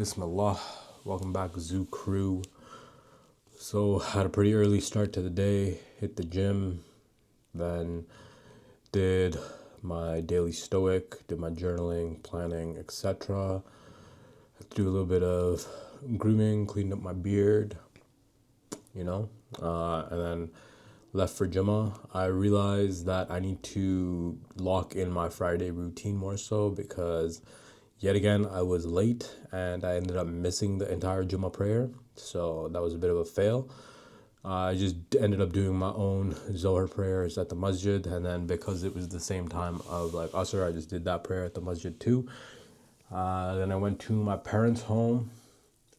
Bismillah. Welcome back, Zoo Crew. So, had a pretty early start to the day, hit the gym, then did my daily stoic, did my journaling, planning, etc. Had to do a little bit of grooming, cleaned up my beard, and then left for Jummah. I realized that I need to lock in my Friday routine more so because yet again I was late and I ended up missing the entire Jummah prayer. So that was a bit of a fail. I just ended up doing my own Zohar prayers at the masjid, and then because it was the same time of like Asr, I just did that prayer at the masjid too. Then I went to my parents' home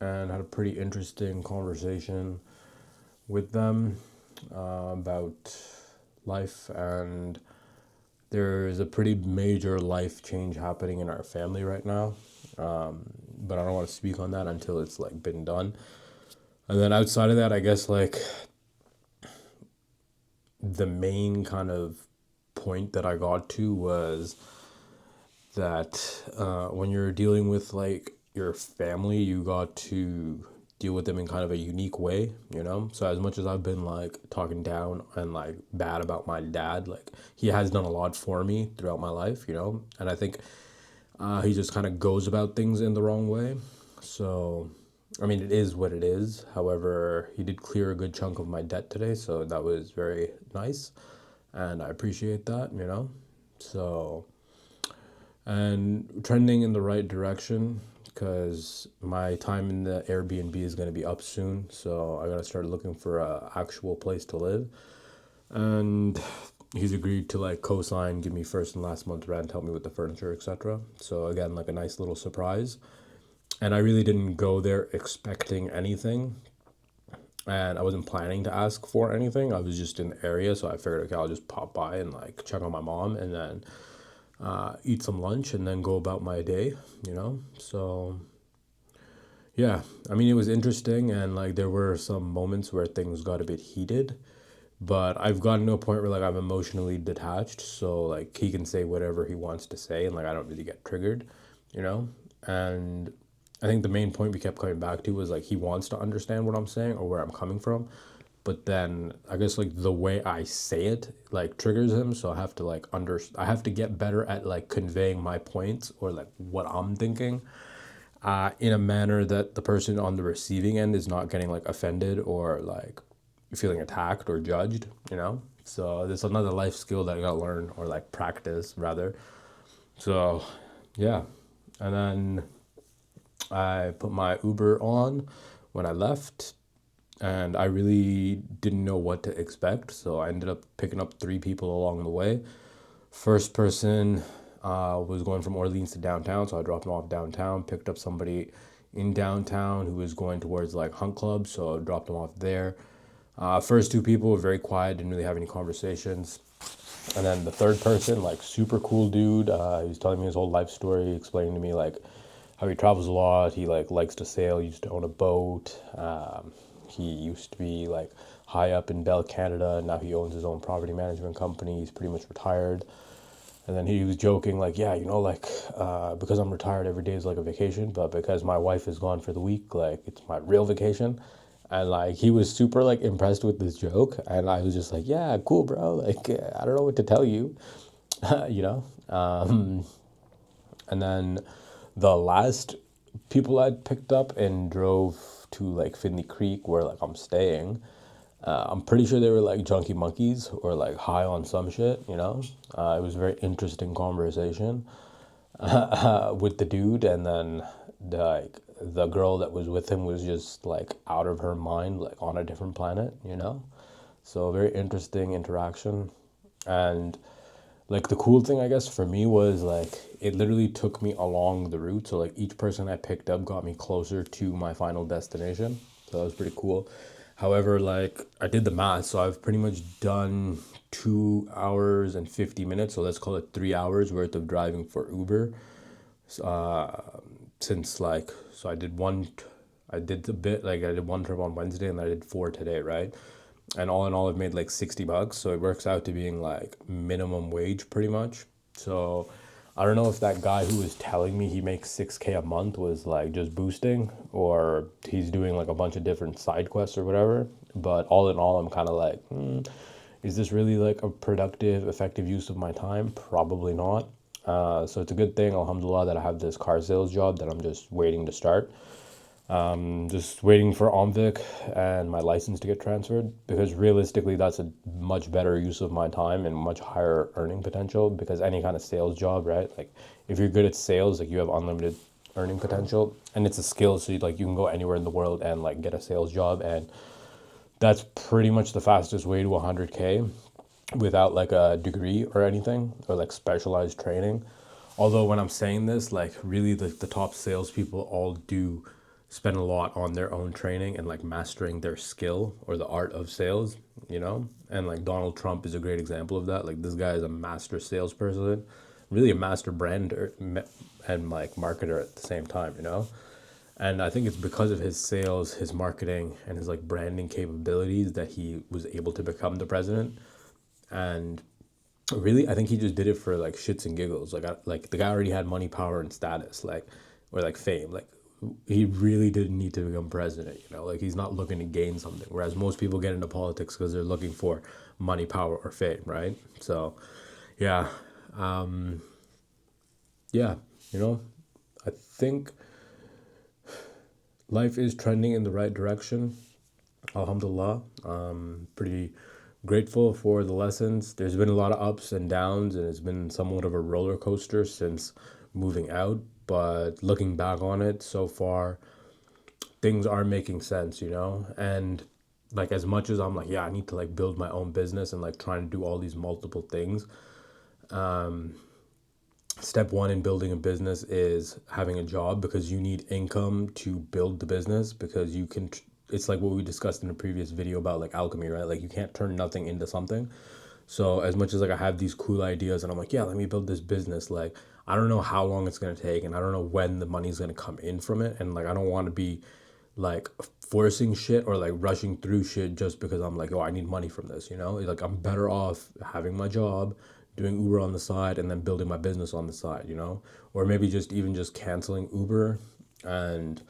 and had a pretty interesting conversation with them about life, and there's a pretty major life change happening in our family right now. But I don't want to speak on that until it's like been done. And then outside of that, I guess like the main kind of point that I got to was that when you're dealing with like your family, you got to deal with them in kind of a unique way. So as much as I've been like talking down and like bad about my dad, like he has done a lot for me throughout my life. And I think he just kind of goes about things in the wrong way. So I mean, it is what it is. However, he did clear a good chunk of my debt today, so that was very nice, and I appreciate that. So, and trending in the right direction because my time in the Airbnb is going to be up soon, so I got to start looking for a actual place to live. And he's agreed to like co-sign, give me first and last month rent, help me with the furniture, etc. So again, like a nice little surprise. And I really didn't go there expecting anything. And I wasn't planning to ask for anything. I was just in the area, so I figured, okay, I'll just pop by and like check on my mom and then eat some lunch and then go about my day. So yeah, I mean, it was interesting, and like there were some moments where things got a bit heated, but I've gotten to a point where like I'm emotionally detached, so like he can say whatever he wants to say, and like I don't really get triggered. And I think the main point we kept coming back to was like he wants to understand what I'm saying or where I'm coming from, but then I guess like the way I say it like triggers him, so I have to get better at like conveying my points or like what I'm thinking in a manner that the person on the receiving end is not getting like offended or like feeling attacked or judged. So there's another life skill that I gotta learn or like practice rather. So yeah, and then I put my Uber on when I left, and I really didn't know what to expect. So I ended up picking up three people along the way. First person was going from Orleans to downtown, so I dropped him off downtown, picked up somebody in downtown who was going towards like Hunt Club, so I dropped him off there. First two people were very quiet, didn't really have any conversations. And then the third person, like super cool dude, he was telling me his whole life story, explaining to me like how he travels a lot. He like likes to sail. He used to own a boat. He used to be like high up in Bell Canada. Now he owns his own property management company. He's pretty much retired. And then he was joking like, yeah, like because I'm retired, every day is like a vacation. But because my wife is gone for the week, like it's my real vacation. And like he was super like impressed with this joke, and I was just like, yeah, cool, bro. Like I don't know what to tell you, you know. And then the last people I'd picked up and drove to like Finley Creek where like I'm staying. I'm pretty sure they were like junkie monkeys or like high on some shit. It was a very interesting conversation with the dude, and then the girl that was with him was just like out of her mind, like on a different planet. So a very interesting interaction. And like the cool thing I guess for me was like it literally took me along the route, so like each person I picked up got me closer to my final destination, so that was pretty cool. However, like I did the math, so I've pretty much done 2 hours and 50 minutes, so let's call it 3 hours worth of driving for Uber. Since like so I did a bit, like I did one trip on Wednesday and I did four today, right? And all in all I've made like $60, so it works out to being like minimum wage pretty much. So I don't know if that guy who was telling me he makes 6K a month was like just boosting, or he's doing like a bunch of different side quests or whatever. But all in all, I'm kind of like, is this really like a productive, effective use of my time? Probably not. So it's a good thing, alhamdulillah, that I have this car sales job that I'm just waiting to start. Just waiting for OMVIC and my license to get transferred, because realistically, that's a much better use of my time and much higher earning potential. Because any kind of sales job, right? Like, if you're good at sales, like you have unlimited earning potential, and it's a skill. So you can go anywhere in the world and like get a sales job, and that's pretty much the fastest way to 100K without like a degree or anything or like specialized training. Although when I'm saying this, like really the top salespeople all do spend a lot on their own training and like mastering their skill or the art of sales, you know? And like Donald Trump is a great example of that. Like this guy is a master salesperson, really a master brander and like marketer at the same time, you know? And I think it's because of his sales, his marketing, and his like branding capabilities that he was able to become the president. And really, I think he just did it for like shits and giggles. Like the guy already had money, power, and status, like, or like fame. Like he really didn't need to become president. You know, like he's not looking to gain something. Whereas most people get into politics because they're looking for money, power, or fame, right? So, yeah, yeah, you know, I think life is trending in the right direction. Alhamdulillah. Pretty grateful for the lessons. There's been a lot of ups and downs, and it's been somewhat of a roller coaster since moving out. But looking back on it so far, things are making sense, you know? And like, as much as I'm like, yeah, I need to like build my own business and like trying to do all these multiple things, step one in building a business is having a job, because you need income to build the business. Because you can, it's like what we discussed in a previous video about like alchemy, right? Like you can't turn nothing into something. So as much as like I have these cool ideas and I'm like, yeah, let me build this business, like I don't know how long it's going to take, and I don't know when the money's going to come in from it, and like I don't want to be like forcing shit or like rushing through shit just because I'm like, oh, I need money from this, you know? Like I'm better off having my job, doing Uber on the side, and then building my business on the side, you know? Or maybe just even just canceling Uber and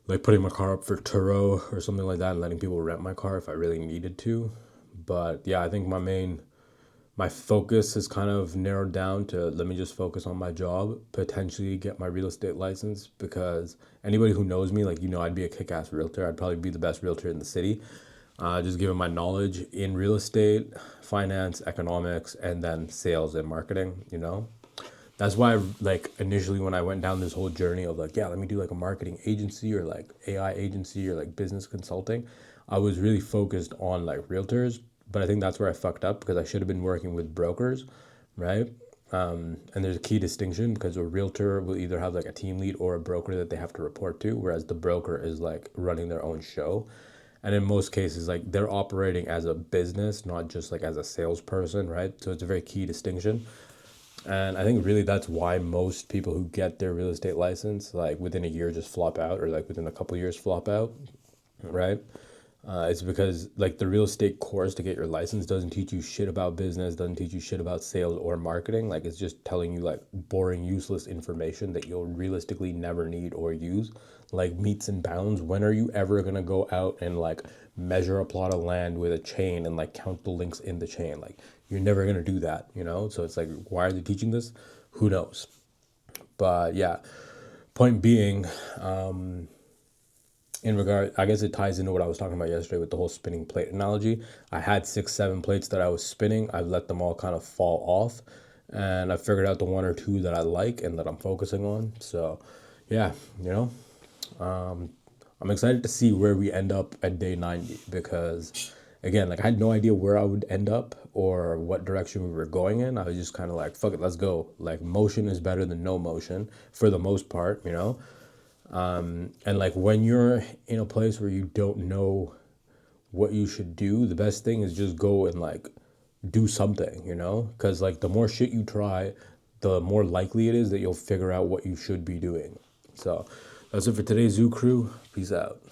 like putting my car up for Turo or something like that, and letting people rent my car if I really needed to. But yeah, I think my focus is kind of narrowed down to, let me just focus on my job, potentially get my real estate license, because anybody who knows me, like, you know, I'd be a kick-ass realtor. I'd probably be the best realtor in the city, just given my knowledge in real estate, finance, economics, and then sales and marketing, you know? That's why, like, initially when I went down this whole journey of like, yeah, let me do like a marketing agency or like AI agency or like business consulting, I was really focused on like realtors. But I think that's where I fucked up, because I should have been working with brokers, right? And there's a key distinction, because a realtor will either have like a team lead or a broker that they have to report to, whereas the broker is like running their own show. And in most cases, like they're operating as a business, not just like as a salesperson, right? So it's a very key distinction. And I think really that's why most people who get their real estate license, like within a year, just flop out, or like within a couple years flop out, right? It's because like the real estate course to get your license doesn't teach you shit about business, doesn't teach you shit about sales or marketing. Like it's just telling you like boring, useless information that you'll realistically never need or use, like meets and bounds. When are you ever gonna go out and like measure a plot of land with a chain and like count the links in the chain? Like you're never gonna do that, you know? So it's like, why are they teaching this? Who knows? But yeah, point being, in regard, I guess it ties into what I was talking about yesterday with the whole spinning plate analogy. I had 6 7 plates that I was spinning. I've let them all kind of fall off, and I figured out the one or two that I like and that I'm focusing on. So yeah, you know, I'm excited to see where we end up at day 90, because again, like I had no idea where I would end up or what direction we were going in. I was just kind of like, fuck it, let's go. Like motion is better than no motion for the most part, you know? And like when you're in a place where you don't know what you should do, the best thing is just go and like do something, you know? Because like the more shit you try, the more likely it is that you'll figure out what you should be doing. So that's it for today's Zoo Crew. Peace out.